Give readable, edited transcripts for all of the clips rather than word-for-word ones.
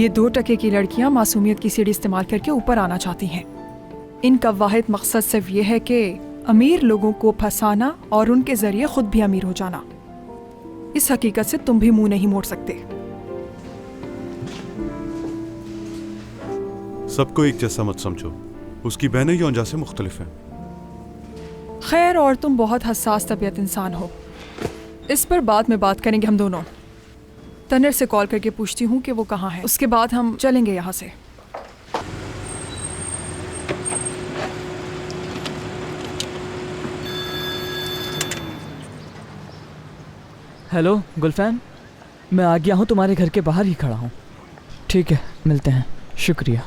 ये 2% की लड़कियां मासूमियत की सीढ़ी इस्तेमाल करके ऊपर आना चाहती हैं। इनका वाहिद मकसद सिर्फ ये है कि अमीर लोगों को फंसाना और उनके जरिए खुद भी अमीर हो जाना। इस हकीकत से तुम भी मुंह नहीं मोड़ सकते। सबको एक जैसा मत समझो, उसकी बहनें योंजा से मुख्तलिफ हैं। खैर, और तुम बहुत हसास तबीयत इंसान हो, इस पर बाद में बात करेंगे हम दोनों। तनर से कॉल करके पूछती हूँ कि वो कहाँ है, उसके बाद हम चलेंगे यहाँ से। हेलो गुलफैन, मैं आ गया हूँ, तुम्हारे घर के बाहर ही खड़ा हूँ। ठीक है, मिलते हैं। शुक्रिया।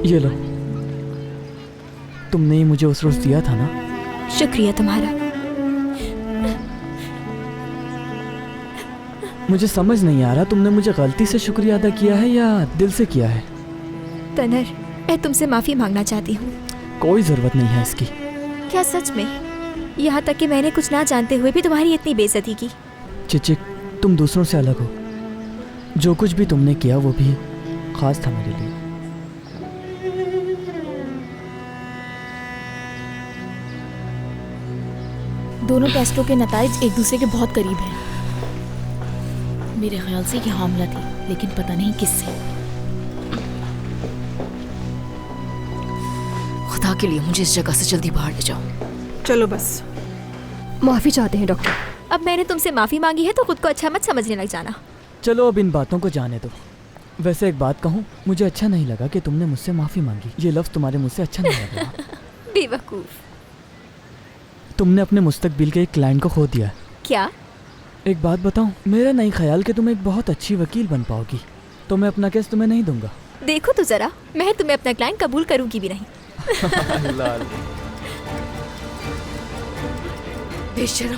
ये लो, तुमने ही मुझे उस रोज दिया था ना। शुक्रिया तुम्हारा। मुझे समझ नहीं आ रहा, तुमने मुझे गलती से शुक्रिया अदा किया है या दिल से किया है। तनर, मैं तुमसे माफी मांगना चाहती हूँ। कोई जरूरत नहीं है इसकी। क्या सच में? यहाँ तक कि मैंने कुछ ना जानते हुए भी तुम्हारी इतनी बेइज्जती की। चिचिक, तुम दूसरों से अलग हो। जो कुछ भी तुमने किया वो भी खास था मेरे लिए। दोनों टेस्टों के नताइज एक दूसरे के बहुत करीब हैं। मेरे ख्याल से ये हामला थी, लेकिन पता नहीं किससे। खुदा के लिए मुझे इस जगह से जल्दी बाहर ले जाओ। चलो बस। माफी चाहते हैं डॉक्टर। अब मैंने तुमसे माफी मांगी है तो खुद को अच्छा मत समझने लग जाना। चलो अब इन बातों को जाने दो। वैसे एक बात कहूँ, मुझे अच्छा नहीं लगा कि तुमने मुझसे माफी मांगी। ये लफ्ज़ तुम्हारे मुझसे अच्छा नहीं लगा। बेवकूफ। तुमने अपने मुस्तकबिल के एक क्लाइंट को खो दिया। क्या? एक बात बताऊं, मेरा नहीं ख्याल कि तुम एक बहुत अच्छी वकील बन पाओगी, तो मैं अपना केस तुम्हें नहीं दूंगा। देखो तो जरा, मैं तुम्हें अपना क्लाइंट कबूल करूंगी भी नहीं। बेशरम,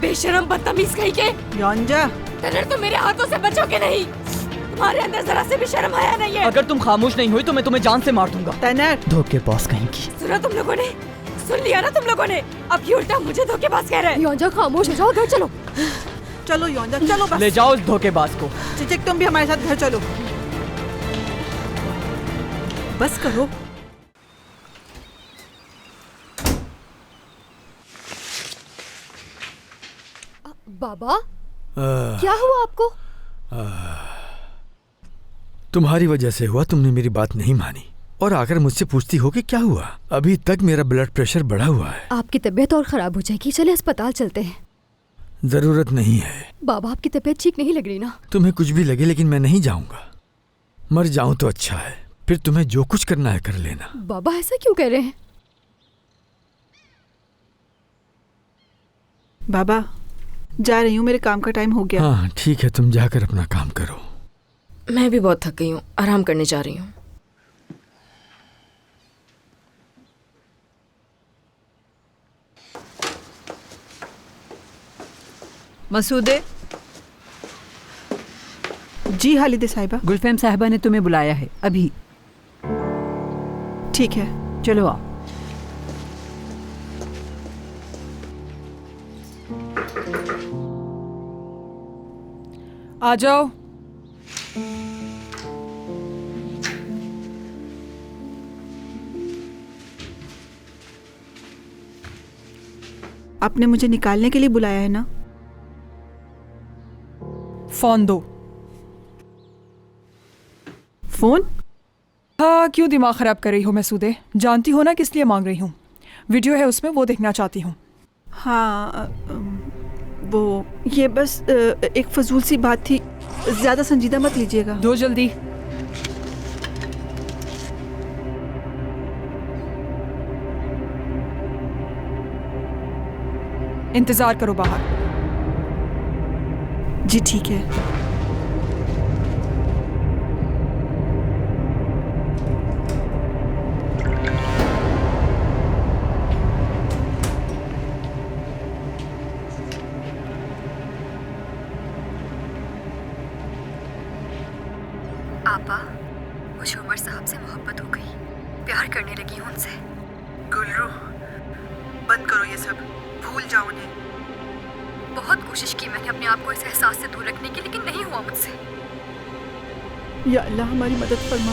बेशरम बदतमीज कहीं के। योंजा, तनर तुम मेरे हाथों से बचोगे नहीं। तुम्हारे अंदर जरा से भी शर्म आया नहीं है। अगर तुम खामोश नहीं हुई तो मैं तुम्हें जान से मार दूंगा। तनर। धोखेबाज कहीं की। सुना तुम लोगों ने? सुन लिया ना तुम लोगों ने? अब ये उल्टा मुझे धोखेबाज कह रहे हैं। योंजा खामोश हो जाओ, घर चलो। चलो योंजा, चलो बस। ले जाओ इस धोखेबाज को। चिचिक, तुम भी हमारे साथ घर चलो। बस करो। बाबा, क्या हुआ आपको? तुम्हारी वजह से हुआ। तुमने मेरी बात नहीं मानी और आकर मुझसे पूछती हो कि क्या हुआ। अभी तक मेरा ब्लड प्रेशर बढ़ा हुआ है। आपकी तबीयत और खराब हो जाएगी, चले अस्पताल चलते हैं। जरूरत नहीं है। बाबा, आपकी तबीयत ठीक नहीं लग रही ना। तुम्हें कुछ भी लगे, लेकिन मैं नहीं जाऊंगा। मर जाऊं तो अच्छा है, फिर तुम्हें जो कुछ करना है कर लेना। बाबा, ऐसा क्यों कह रहे हैं? बाबा, जा रही हूँ, मेरे काम का टाइम हो गया। हाँ ठीक है, तुम जाकर अपना काम करो। मैं भी बहुत थक गई हूँ, आराम करने जा रही हूँ। मसूदे। जी हालिदे साहिबा। गुलफैम साहिबा ने तुम्हें बुलाया है अभी। ठीक है, चलो आओ। आ जाओ। आपने मुझे निकालने के लिए बुलाया है ना? फोन दो। फोन? हाँ, क्यों दिमाग खराब कर रही हो मसूदे? जानती हो ना किस लिए मांग रही हूँ? वीडियो है उसमें, वो देखना चाहती हूँ। हाँ, वो ये बस एक फजूल सी बात थी, ज्यादा संजीदा मत लीजिएगा। दो जल्दी। इंतजार करो बाहर। जी ठीक है। आपा, मुझे उमर साहब से मोहब्बत हो गई, प्यार करने लगी हूँ उनसे। गुलरू, बंद करो ये सब, भूल जाओ उन्हें। बहुत कोशिश की मैंने अपने आप को इस एहसास से दूर रखने की, लेकिन नहीं हुआ मुझसे। या अल्लाह हमारी मदद फरमा,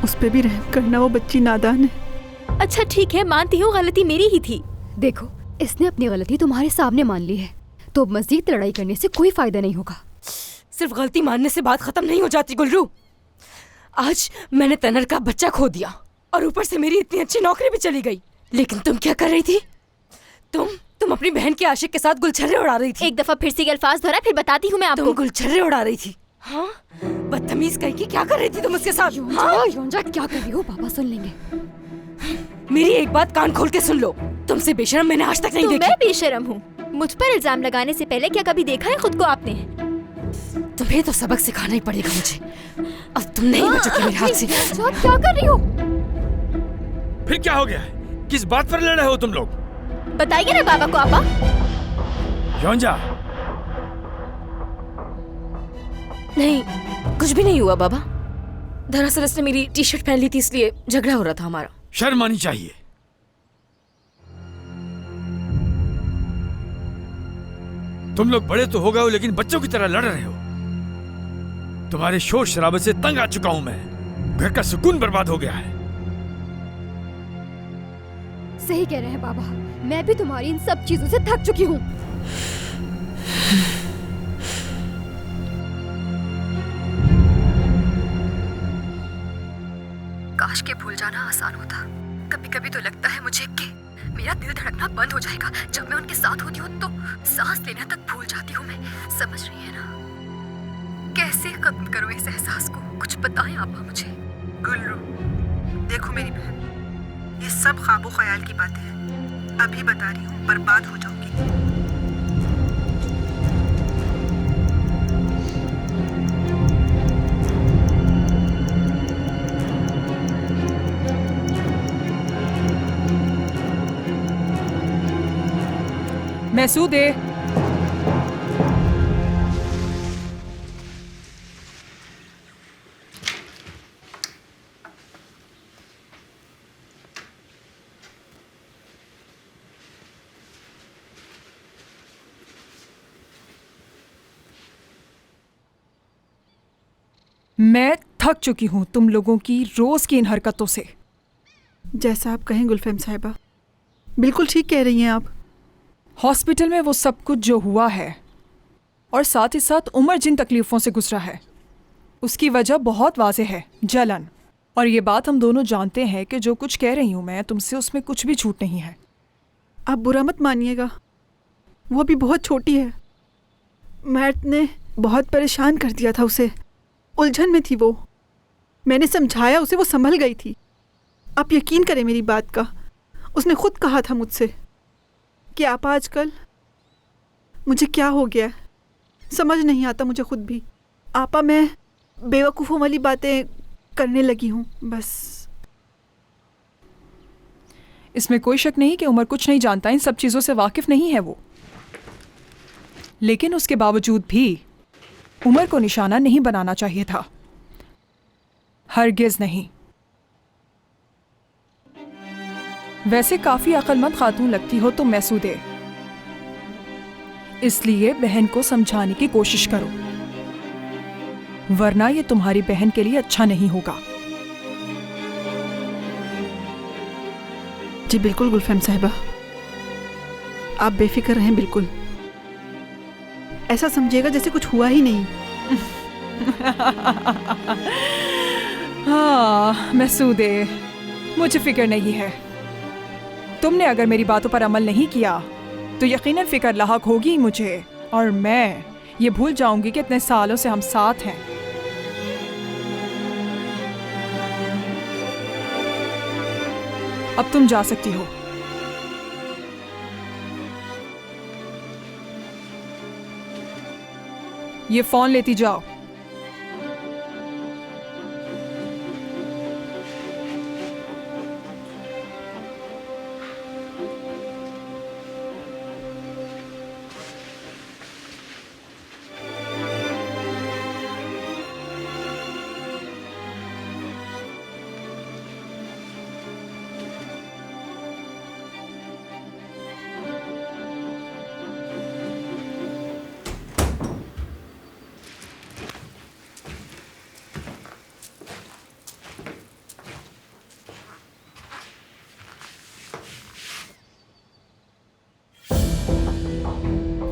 उस पे भी रहम करना, वो बच्ची नादान है। अच्छा ठीक है, मानती हूँ गलती मेरी ही थी। देखो, इसने अपनी गलती तुम्हारे सामने मान ली है, तो अब मजीद लड़ाई करने से कोई फायदा नहीं होगा। सिर्फ गलती मानने से बात खत्म नहीं हो जाती गुलरू। आज मैंने तनर का बच्चा खो दिया और ऊपर से मेरी इतनी अच्छी नौकरी भी चली गई। लेकिन तुम क्या कर रही थी? तुम अपनी बहन के आशिक के साथ गुलछर्रे उड़ा रही थी। एक दफा फिर से ये अल्फाज दोहरा, फिर बताती हूँ मैं आपको। तुम गुलछर्रे उड़ा रही थी? हाँ, बदतमीज कहीं की, क्या कर रही थी तुम उसके साथ? हाँ? योंजा क्या कर रही हो? पापा सुन लेंगे। मेरी एक बात कान खोल के सुन लो, तुमसे बेशरम मैंने आज तक नहीं देखी। मैं बेशरम हूँ? मुझ पर इल्जाम लगाने से पहले क्या कभी देखा है खुद को आपने? तुम्हें तो सबक सिखाना ही पड़ेगा मुझे। अब तुम नहीं बचोगे मेरे हाथ से। क्या कर रही हो? फिर क्या हो गया है? किस बात पर लड़ रहे हो तुम लोग? बताइए ना बाबा को। आपा, योंजा, नहीं, कुछ भी नहीं हुआ बाबा। दरअसल इसने मेरी टी शर्ट पहन ली थी, इसलिए झगड़ा हो रहा था हमारा। शर्म आनी चाहिए। तुम लोग बड़े तो हो गए हो, लेकिन बच्चों की तरह लड़ रहे हो। तुम्हारे शोर शराबे से तंग आ चुका हूं मैं। घर का सुकून बर्बाद हो गया है। सही कह रहे हैं बाबा, मैं भी तुम्हारी इन सब चीजों से थक चुकी हूँ। काश के भूल जाना आसान होता। कभी कभी तो लगता है मुझे कि मेरा दिल धड़कना बंद हो जाएगा जब मैं उनके साथ होती हूँ, तो सांस लेना तक भूल जाती हूँ मैं। समझ रही है ना? कैसे खत्म करूँ इस एहसास को? कुछ बताएं आपा मुझे। गुलरू, देखो मेरी बहन, ये सब ख्वाबो ख्याल की बातें हैं। अभी बता रही हूँ, बर्बाद हो जाओगी। मैसूदे, मैं थक चुकी हूँ तुम लोगों की रोज की इन हरकतों से। जैसा आप कहें गुलफेम साहिबा, बिल्कुल ठीक कह रही हैं आप। हॉस्पिटल में वो सब कुछ जो हुआ है, और साथ ही साथ उमर जिन तकलीफ़ों से गुजरा है, उसकी वजह बहुत वाज़ेह है, जलन। और ये बात हम दोनों जानते हैं कि जो कुछ कह रही हूँ मैं तुमसे, उसमें कुछ भी झूठ नहीं है। आप बुरा मत मानिएगा, वो भी बहुत छोटी है। मैट ने बहुत परेशान कर दिया था उसे, उलझन में थी वो। मैंने समझाया उसे, वो संभल गई थी। आप यकीन करें मेरी बात का, उसने खुद कहा था मुझसे कि आप आजकल, मुझे क्या हो गया समझ नहीं आता मुझे खुद भी। आपा, मैं बेवकूफ़ों वाली बातें करने लगी हूँ बस। इसमें कोई शक नहीं कि उमर कुछ नहीं जानता, इन सब चीज़ों से वाकिफ़ नहीं है वो। लेकिन उसके बावजूद भी उमर को निशाना नहीं बनाना चाहिए था, हरगिज़ नहीं। वैसे काफ़ी अक्लमंद खातून लगती हो तुम मैसूदे, इसलिए बहन को समझाने की कोशिश करो, वरना ये तुम्हारी बहन के लिए अच्छा नहीं होगा। जी बिल्कुल गुलफेम साहिबा, आप बेफिक्र रहें बिल्कुल। ऐसा समझिएगा जैसे कुछ हुआ ही नहीं। हाँ मैसूदे, मुझे फिक्र नहीं है। तुमने अगर मेरी बातों पर अमल नहीं किया तो यकीनन फिक्र लाहक होगी मुझे, और मैं ये भूल जाऊंगी कि इतने सालों से हम साथ हैं। अब तुम जा सकती हो। ये फोन लेती जाओ।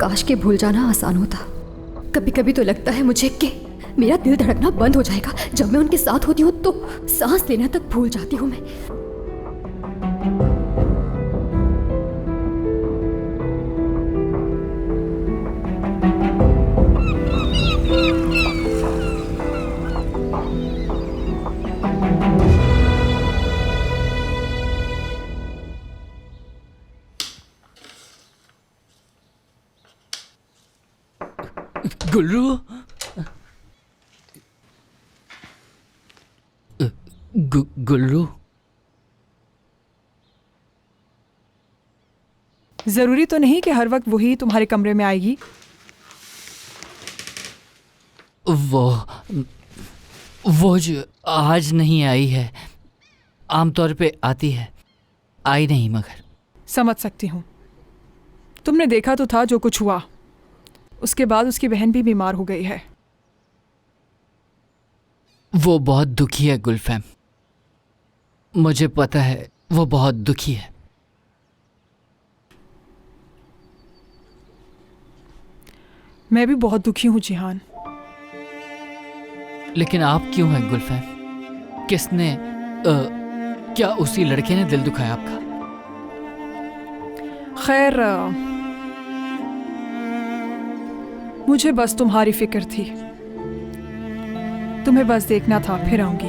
काश के भूल जाना आसान होता। कभी कभी तो लगता है मुझे कि मेरा दिल धड़कना बंद हो जाएगा जब मैं उनके साथ होती हूँ, तो सांस लेना तक भूल जाती हूँ मैं। गुल्रू, गुल्रू, जरूरी तो नहीं कि हर वक्त वही तुम्हारे कमरे में आएगी। वो जो आज नहीं आई है, आमतौर पे आती है, आई नहीं मगर। समझ सकती हूँ। तुमने देखा तो था जो कुछ हुआ। उसके बाद उसकी बहन भी बीमार हो गई है। वो बहुत दुखी है गुलफैम, मुझे पता है वो बहुत दुखी है। मैं भी बहुत दुखी हूँ जिहान। लेकिन आप क्यों हैं गुलफैम? किसने क्या उसी लड़के ने दिल दुखाया आपका? खैर, मुझे बस तुम्हारी फिक्र थी। तुम्हें बस देखना था, फिर आऊंगी।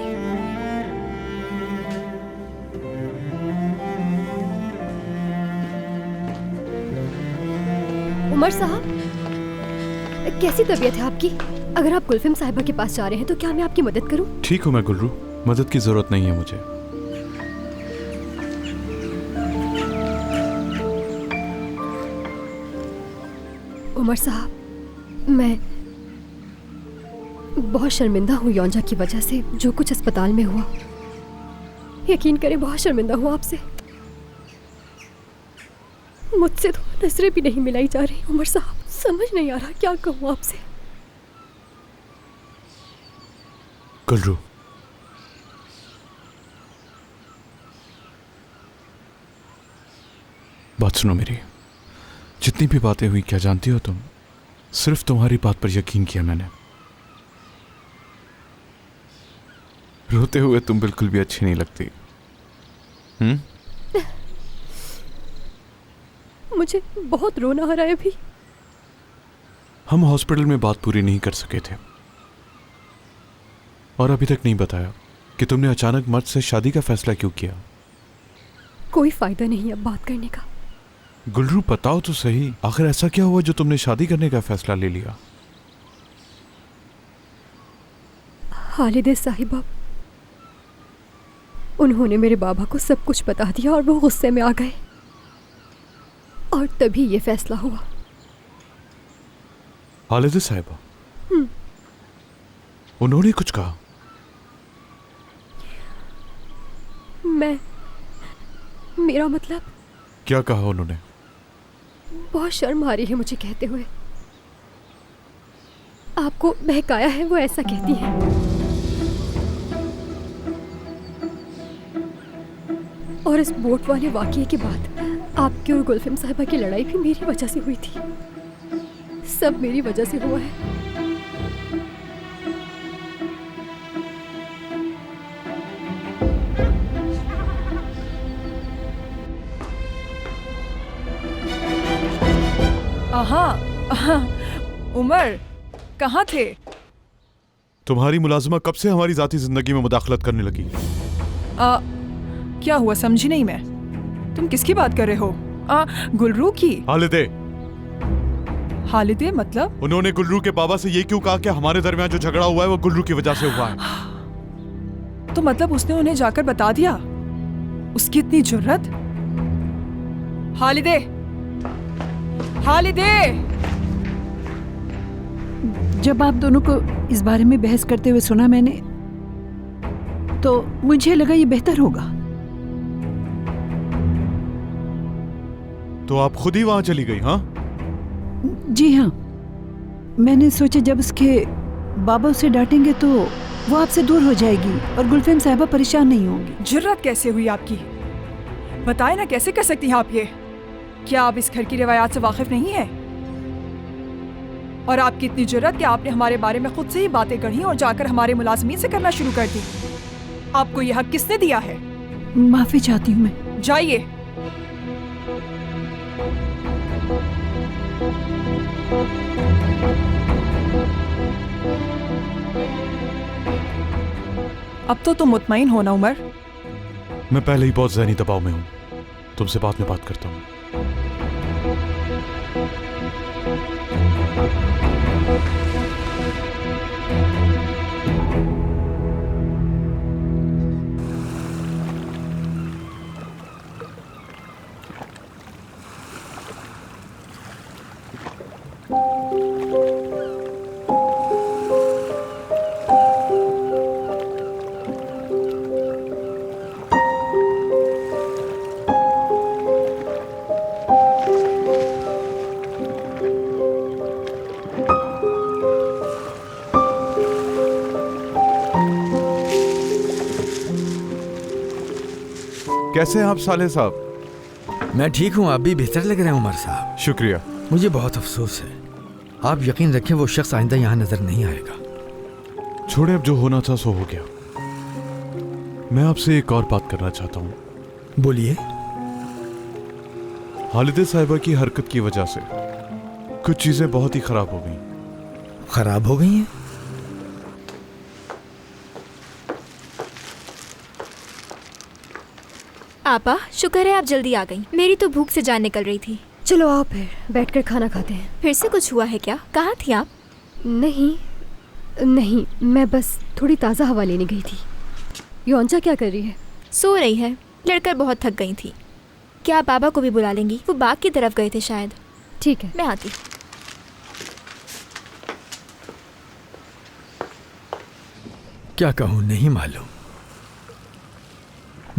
उमर साहब, कैसी तबीयत है आपकी? अगर आप गुलफिम साहिबा के पास जा रहे हैं तो क्या मैं आपकी मदद करूं? ठीक हूँ मैं गुलरू, मदद की जरूरत नहीं है मुझे। उमर साहब, मैं बहुत शर्मिंदा हूँ योंजा की वजह से, जो कुछ अस्पताल में हुआ। यकीन करें, बहुत शर्मिंदा हूँ आपसे। मुझसे तो नजरें भी नहीं मिलाई जा रही। उमर साहब, समझ नहीं आ रहा क्या कहूँ आपसे। गुलरू, बात सुनो मेरी। जितनी भी बातें हुई, क्या जानती हो तुम, सिर्फ तुम्हारी बात पर यकीन किया मैंने। रोते हुए तुम बिल्कुल भी अच्छी नहीं लगती। मुझे बहुत रोना आ रहा है अभी। हम हॉस्पिटल में बात पूरी नहीं कर सके थे और अभी तक नहीं बताया कि तुमने अचानक मर्द से शादी का फैसला क्यों किया। कोई फायदा नहीं अब बात करने का। गुलरू, बताओ तो सही, आखिर ऐसा क्या हुआ जो तुमने शादी करने का फैसला ले लिया? खालिदे साहिबा, उन्होंने मेरे बाबा को सब कुछ बता दिया और वो गुस्से में आ गए, और तभी ये फैसला हुआ। खालिदे साहिबा, उन्होंने कुछ कहा? मेरा मतलब। क्या कहा उन्होंने? बहुत शर्म आ रही है मुझे कहते हुए। आपको बहकाया है, वो ऐसा कहती है। और इस बोट वाले वाकये के बाद आपकी और गुलफिम साहिबा की लड़ाई भी मेरी वजह से हुई थी। सब मेरी वजह से हुआ है। उमर, कहाँ थे? तुम्हारी मुलाजिमा कब से हमारी जाती जिंदगी में मुदाखलत करने लगी? क्या हुआ, समझी नहीं मैं। तुम किसकी बात कर रहे हो? गुलरू की? हालिदे मतलब? उन्होंने गुलरू के बाबा से ये क्यों कहा कि हमारे दरमियान जो झगड़ा हुआ है वो गुलरू की वजह से हुआ है? तो मतलब उसने उन्हें जाकर बता दिया? उसकी इतनी जुर्रत? हालिदे, हालिदे! जब आप दोनों को इस बारे में बहस करते हुए सुना मैंने, तो मुझे लगा ये बेहतर होगा। तो आप खुद ही वहां चली गई? हाँ जी हाँ, मैंने सोचा जब उसके बाबा उसे डांटेंगे तो वो आपसे दूर हो जाएगी और गुलफिम साहिबा परेशान नहीं होंगी। जुर्रत कैसे हुई आपकी? बताए ना, कैसे कर सकती हैं आप ये? क्या आप इस घर की रिवायात से वाकिफ नहीं है? और आपकी इतनी जरूरत कि आपने हमारे बारे में खुद से ही बातें गढ़ी और जाकर हमारे मुलाजमीन से करना शुरू कर दी। आपको यह हक किसने दिया है? माफी चाहती हूँ मैं। जाइए। अब तो तुम मुतमईन हो ना उमर? मैं पहले ही बहुत ज़हनी दबाव में हूं। तुमसे बाद में बात करता हूं। कैसे हैं आप साले साहब? मैं ठीक हूँ, आप भी बेहतर लग रहे हैं उमर साहब। शुक्रिया। मुझे बहुत अफसोस है। आप यकीन रखें वो शख्स आइंदा यहाँ नजर नहीं आएगा। छोड़े, अब जो होना था सो हो गया। मैं आपसे एक और बात करना चाहता हूँ। बोलिए। हालिदे साहिबा की हरकत की वजह से कुछ चीजें बहुत ही खराब हो गई। खराब हो गई हैं? आपा, शुक्र है आप जल्दी आ गई। मेरी तो भूख से जान निकल रही थी। चलो आओ फिर बैठकर खाना खाते हैं। फिर से कुछ हुआ है क्या? कहाँ थी आप? नहीं, मैं बस थोड़ी ताज़ा हवा लेने गई थी। योंचा क्या कर रही है? सो रही है। लड़कर बहुत थक गई थी। क्या आप बाबा को भी बुला लेंगी? वो बाग की तरफ गए थे शायद। ठीक है, मैं आती। क्या कहूँ, नहीं मालूम।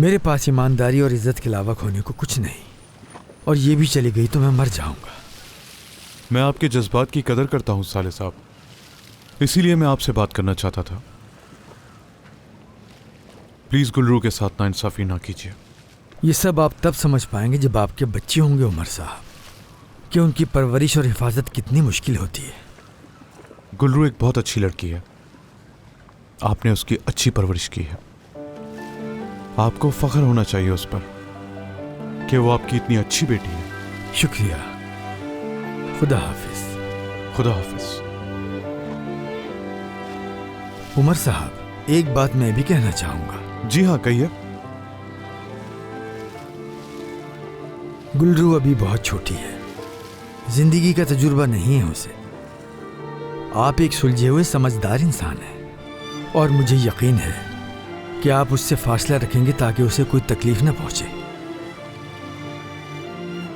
मेरे पास ईमानदारी और इज्जत के अलावा खोने को कुछ नहीं, और ये भी चली गई तो मैं मर जाऊंगा। मैं आपके जज्बात की कदर करता हूँ साले साहब, इसीलिए मैं आपसे बात करना चाहता था। प्लीज गुलरू के साथ नाइंसाफी ना कीजिए। ये सब आप तब समझ पाएंगे जब आपके बच्चे होंगे उमर साहब, कि उनकी परवरिश और हिफाजत कितनी मुश्किल होती है। गुलरू एक बहुत अच्छी लड़की है, आपने उसकी अच्छी परवरिश की है। आपको फख्र होना चाहिए उस पर कि वो आपकी इतनी अच्छी बेटी है। शुक्रिया। खुदा हाफिज। खुदा हाफिज। उमर साहब, एक बात मैं भी कहना चाहूंगा। जी हाँ, कहिए। गुलरू अभी बहुत छोटी है, जिंदगी का तजुर्बा नहीं है उसे। आप एक सुलझे हुए समझदार इंसान हैं, और मुझे यकीन है कि आप उससे फासला रखेंगे ताकि उसे कोई तकलीफ न पहुंचे।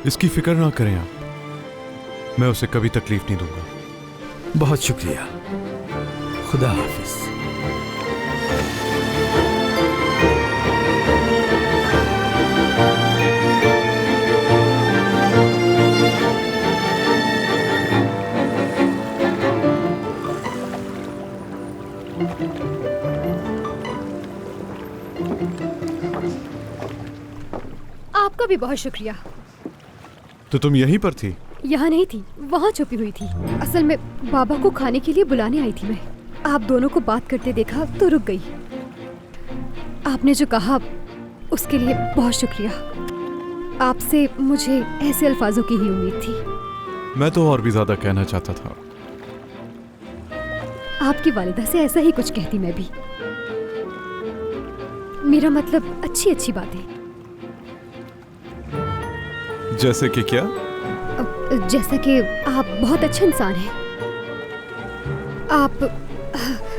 इसकी फिक्र ना करें आप, मैं उसे कभी तकलीफ नहीं दूंगा। बहुत शुक्रिया। खुदा हाफिज। आपका भी बहुत शुक्रिया। तो तुम यहीं पर थी? यहाँ नहीं थी, वहाँ छुपी हुई थी। असल में बाबा को खाने के लिए बुलाने आई थी मैं। आप दोनों को बात करते देखा तो रुक गई। आपने जो कहा उसके लिए बहुत शुक्रिया। आपसे मुझे ऐसे अल्फाजों की ही उम्मीद थी। मैं तो और भी ज्यादा कहना चाहता था। आपकी वालिदा से ऐसा ही कुछ कहती मैं भी। मेरा मतलब अच्छी अच्छी बातें। जैसे कि क्या? जैसा कि आप बहुत अच्छे इंसान हैं। आप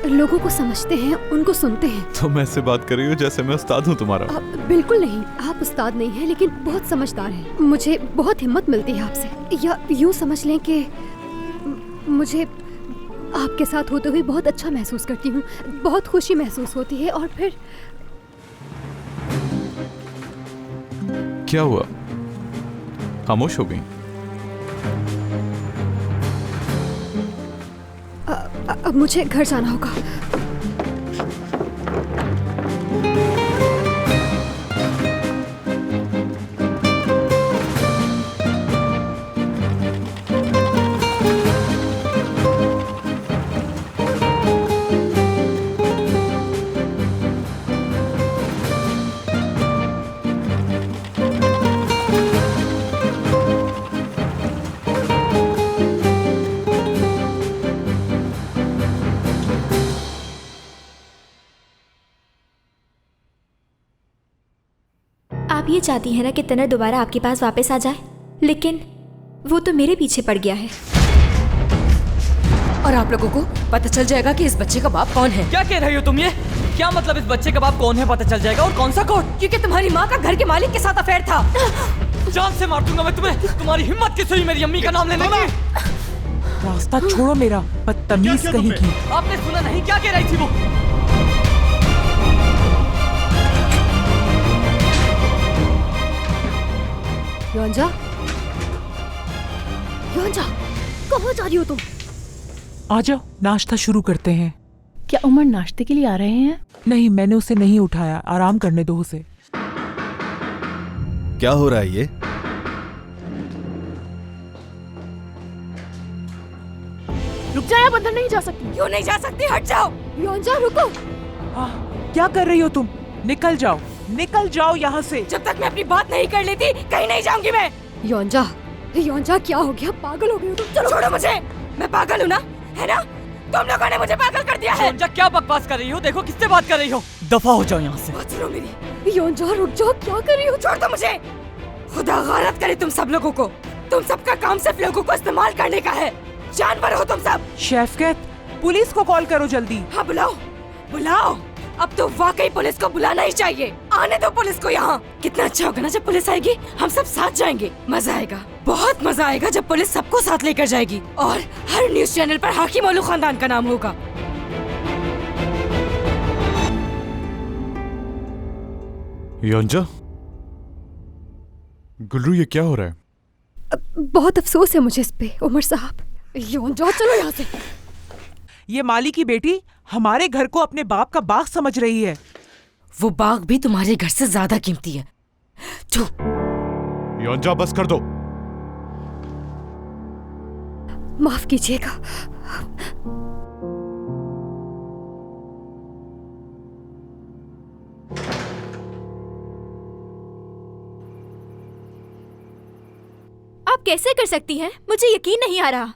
लोगों को समझते हैं, उनको सुनते हैं। तो मैं इससे बात कर रही हूँ जैसे मैं उस्ताद हूँ तुम्हारा? बिल्कुल नहीं, आप उस्ताद नहीं हैं, लेकिन बहुत समझदार हैं। मुझे बहुत हिम्मत मिलती है आपसे। या यूँ समझ लें कि मुझे आपके साथ होते हुए बहुत अच्छा महसूस करती हूँ, बहुत खुशी महसूस होती है। और फिर क्या हुआ, खामोश हो गई? अब मुझे घर जाना होगा। आप ये चाहती हैं ना कि तनर दोबारा आपके पास वापस आ जाए, लेकिन वो तो मेरे पीछे पड़ गया है। और आप लोगों को पता चल जाएगा कि इस बच्चे का बाप कौन है। क्या कह रही हो तुम ये? क्या मतलब इस बच्चे का बाप कौन है पता चल जाएगा? और कौन सा कोर्ट? क्योंकि तुम्हारी माँ का घर के मालिक के साथ अफेयर था। जान से मार दूंगा मैं तुम्हें। तुम्हारी हिम्मत किस हुई मेरी अम्मी का नाम लेने की? रास्ता छोड़ो मेरा, बदतमीज कहीं की। आपने सुना नहीं क्या कह रही थी वो? योंजा, योंजा, कहाँ जा रही हो तुम? आ जाओ, नाश्ता शुरू करते हैं। क्या उमर नाश्ते के लिए आ रहे हैं? नहीं, मैंने उसे नहीं उठाया, आराम करने दो उसे। क्या हो रहा है ये? रुक जा, आप अंदर नहीं जा सकती। क्यों नहीं जा सकती? हट जाओ। योंजा रुको। क्या कर रही हो तुम? निकल जाओ, निकल जाओ यहाँ से। जब तक मैं अपनी बात नहीं कर लेती कहीं नहीं जाऊंगी मैं। योंजा, योंजा क्या हो गया? पागल हो गई हो तुम? चलो छोड़ो मुझे। मैं पागल हूँ ना, है ना? तुम लोगों ने मुझे पागल कर दिया है। योंजा क्या बकवास कर रही हो? देखो किससे बात कर रही हो। दफा हो जाओ यहाँ से। बात सुनो मेरी। योंजा रुक जाओ, क्या कर रही हो? छोड़ दो मुझे। खुदा गारत करे तुम सब लोगों को। तुम सबका काम सिर्फ लोगों को इस्तेमाल करने का है। जानवर हो तुम सब। शेफकत, पुलिस को कॉल करो जल्दी। हाँ बुलाओ, बुलाओ। अब तो वाकई पुलिस को बुलाना ही चाहिए। आने दो पुलिस को यहाँ। कितना अच्छा होगा ना जब पुलिस आएगी, हम सब साथ जाएंगे। मजा आएगा, बहुत मजा आएगा जब पुलिस सबको साथ लेकर जाएगी और हर न्यूज चैनल पर हाकिम ओलू खानदान का नाम होगा। योंजा, गुल्रू ये क्या हो रहा है? बहुत अफसोस है मुझे इस पे उमर साहब। योंजा चलो यहाँ से। ये माली की बेटी हमारे घर को अपने बाप का बाग समझ रही है। वो बाग भी तुम्हारे घर से ज्यादा कीमती है। योंजा बस कर दो। माफ कीजिएगा। आप कैसे कर सकती हैं? मुझे यकीन नहीं आ रहा।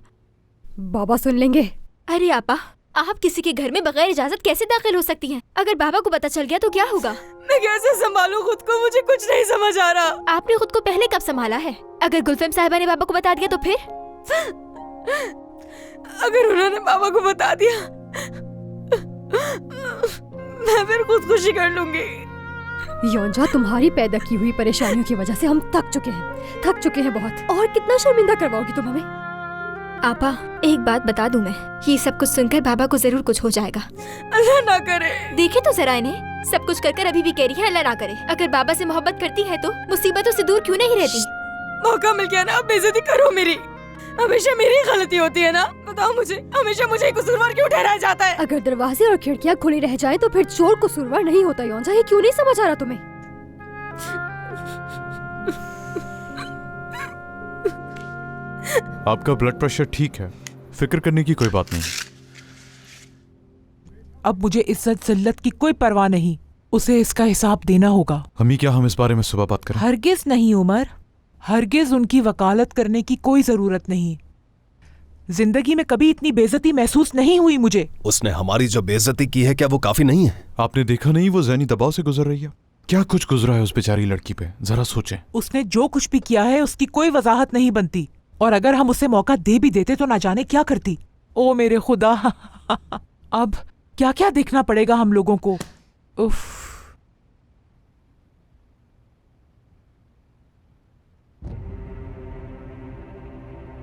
बाबा सुन लेंगे। अरे आपा, आप किसी के घर में बगैर इजाजत कैसे दाखिल हो सकती हैं? अगर बाबा को पता चल गया तो क्या होगा? मैं कैसे संभालूं खुद को? मुझे कुछ नहीं समझ आ रहा। आपने खुद को पहले कब संभाला है? अगर गुलफेम साहिबा ने बाबा को बता दिया तो फिर? अगर उन्होंने बाबा को बता दिया मैं फिर खुदकुशी कर लूंगी। योंजा, तुम्हारी पैदा की हुई परेशानियों की वजह से हम थक चुके हैं बहुत। और कितना शर्मिंदा करवाओगी तुम हमें? आपा, एक बात बता दूं मैं, ये सब कुछ सुनकर बाबा को जरूर कुछ हो जाएगा। अल्लाह ना करे। देखे तो जरा इन्हें, सब कुछ कर अभी भी कह रही है अल्लाह ना करे। अगर बाबा से मोहब्बत करती है तो मुसीबतों से दूर क्यों नहीं रहती? मौका मिल गया ना, अब बेइज्जती करो मेरी। हमेशा मेरी गलती होती है ना? बताओ मुझे, हमेशा मुझे कसूरवार क्यों ठहराया जाता है? अगर दरवाजे और खिड़कियां खुली रह जाए तो फिर चोर कसूरवार नहीं होता। योंजा, ये क्यों नहीं समझ आ रहा तुम्हें? आपका ब्लड प्रेशर ठीक है, फिक्र करने की कोई बात नहीं। अब मुझे इज्जत जिल्लत की कोई परवाह नहीं, उसे इसका हिसाब देना होगा। अम्मी, क्या हम इस बारे में सुबह बात करें? हरगिज नहीं उमर, हरगिज उनकी वकालत करने की कोई जरूरत नहीं। जिंदगी में कभी इतनी बेइज्जती महसूस नहीं हुई मुझे। उसने हमारी जो बेइज्जती की है, क्या वो काफी नहीं है? आपने देखा नहीं वो ज़हनी दबाव से गुजर रही है? क्या कुछ गुजरा है उस बेचारी लड़की पे, जरा सोचें। उसने जो कुछ भी किया है उसकी कोई वजाहत नहीं बनती, और अगर हम उसे मौका दे भी देते तो ना जाने क्या करती। ओ मेरे खुदा अब क्या क्या देखना पड़ेगा हम लोगों को। उफ।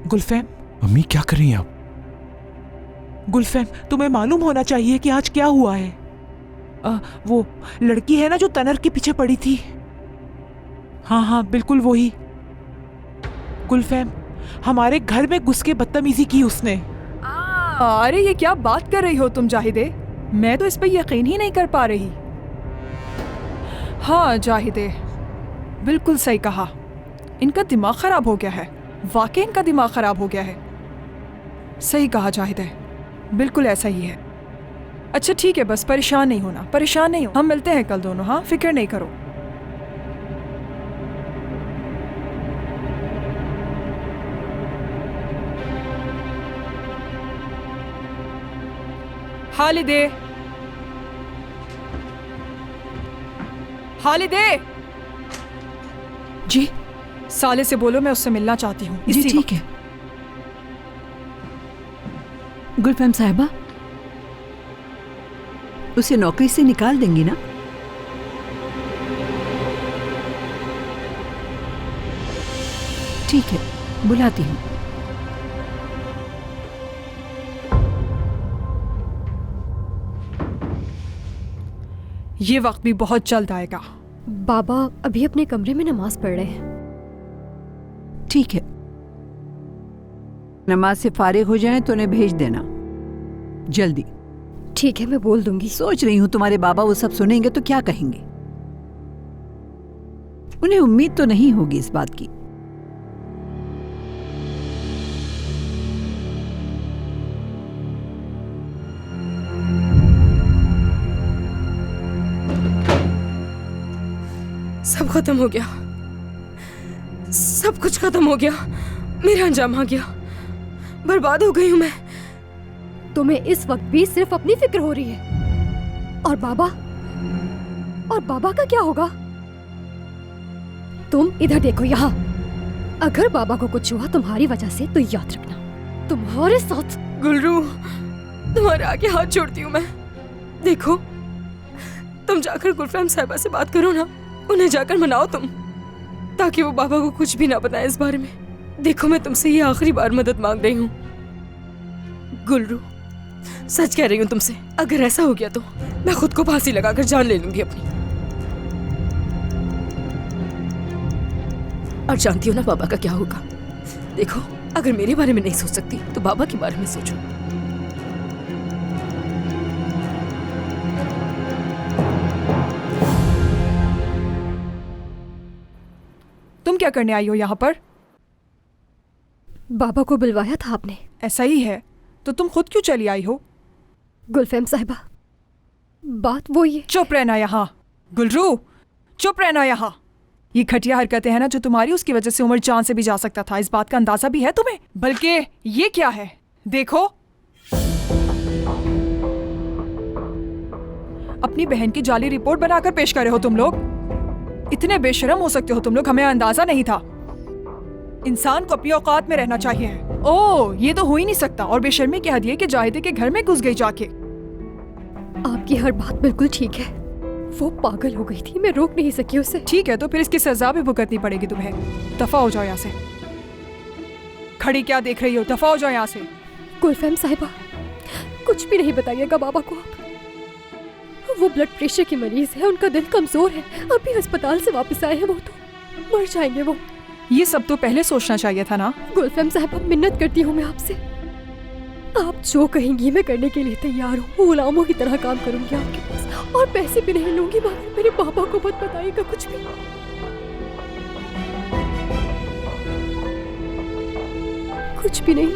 गुलफैम। अम्मी क्या कर रही हैं आप? गुलफैम, तुम्हें मालूम होना चाहिए कि आज क्या हुआ है। वो लड़की है ना जो तनर के पीछे पड़ी थी। हाँ हाँ बिल्कुल वही। गुलफैम, हमारे घर में घुस के बदतमीजी की उसने। अरे ये क्या बात कर रही हो तुम जाहिदे? मैं तो इस पे यकीन ही नहीं कर पा रही। हाँ जाहिदे, बिल्कुल सही कहा। इनका दिमाग खराब हो गया है, वाकई इनका दिमाग खराब हो गया है। सही कहा जाहिदे, बिल्कुल ऐसा ही है। अच्छा ठीक है, बस परेशान नहीं होना, परेशान नहीं हो। हम मिलते हैं कल दोनों, हाँ फिक्र नहीं करो। हालिदे, हालिदे, जी साले से बोलो मैं उससे मिलना चाहती हूँ। जी ठीक है। गुलफहम साहिबा, उसे नौकरी से निकाल देंगी ना? ठीक है, बुलाती हूँ। ये वक्त भी बहुत जल्द आएगा। बाबा अभी अपने कमरे में नमाज पढ़ रहे हैं। ठीक है, नमाज से फारिग हो जाएं तो उन्हें भेज देना जल्दी। ठीक है, मैं बोल दूंगी। सोच रही हूँ तुम्हारे बाबा वो सब सुनेंगे तो क्या कहेंगे। उन्हें उम्मीद तो नहीं होगी इस बात की। सब खत्म हो गया, सब कुछ खत्म हो गया। मेरा अंजाम आ गया, बर्बाद हो गई हूं मैं। तुम्हें इस वक्त भी सिर्फ अपनी फिक्र हो रही है। और बाबा का क्या होगा? तुम इधर देखो, यहाँ। अगर बाबा को कुछ हुआ तुम्हारी वजह से तो याद रखना तुम्हारे साथ। गुलरू, तुम्हारे आगे हाथ जोड़ती हूँ मैं। देखो, तुम जाकर गुलफहम साहिबा से बात करो ना, उन्हें जाकर मनाओ तुम, ताकि वो बाबा को कुछ भी ना बताए इस बारे में। देखो, मैं तुमसे ये आखिरी बार मदद मांग रही हूँ। गुलरू, सच कह रही हूँ तुमसे, अगर ऐसा हो गया तो मैं खुद को फांसी लगाकर जान ले लूंगी अपनी। और जानती हो ना बाबा का क्या होगा? देखो, अगर मेरे बारे में नहीं सोच सकती तो बाबा के बारे में सोचो। तुम क्या करने आई हो यहाँ पर? बाबा को बुलवाया था आपने। ऐसा ही है, तो तुम खुद क्यों चली आई हो? गुलफहम साहिबा, बात वो ही है। चुप रहना यहाँ। गुलरू, चुप रहना यहाँ। ये घटिया हरकतें हैं ना जो तुम्हारी, उसकी वजह से उमर जान से भी जा सकता था। इस बात का अंदाजा भी है तुम्हें? बल्कि ये क्या है, देखो। अपनी बहन की जाली रिपोर्ट बनाकर पेश कर रहे हो तुम लोग। इतने बेशरम हो सकते हो तुम लोग, हमें अंदाजा नहीं था। इंसान को अपनी औकात में रहना चाहिए। ओह, ये तो हो ही नहीं सकता। और बेशर्मी की हद ये कि जाहिदे के घर में घुस गई जाके। आपकी हर बात बिल्कुल ठीक है। वो पागल हो गई थी, मैं रोक नहीं सकी उसे। ठीक है, तो फिर इसकी सजा भी भुगतनी पड़ेगी तुम्हें। दफा हो जाओ यहाँ से। खड़ी क्या देख रही हो? दफा हो जाओ यहाँ से। गुलफहम साहिबा, कुछ भी नहीं बताइएगा बाबा को आप। वो ब्लड प्रेशर की मरीज है, उनका दिल कमजोर है। अभी अस्पताल से वापस आए हैं, वो तो मर जाएंगे वो। ये सब तो पहले सोचना चाहिए था ना। गुलफहम साहिबा, मिन्नत करती हूँ मैं आपसे, आप जो कहेंगी मैं करने के लिए तैयार हूँ। गुलामों की तरह काम करूंगी आपके पास, और पैसे भी नहीं लूंगी। मगर मेरे पापा को मत बताइएगा कुछ भी। कुछ भी नहीं।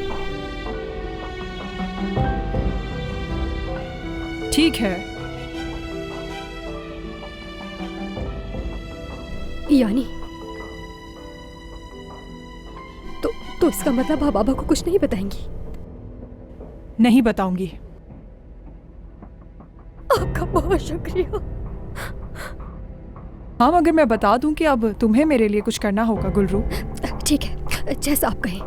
ठीक है। यानी तो इसका मतलब आप बाबा को कुछ नहीं बताएंगी? नहीं बताऊंगी। आपका बहुत शुक्रिया। हाँ, मगर मैं बता दूं कि अब तुम्हें मेरे लिए कुछ करना होगा गुलरू। ठीक है, जैसा आप कहें।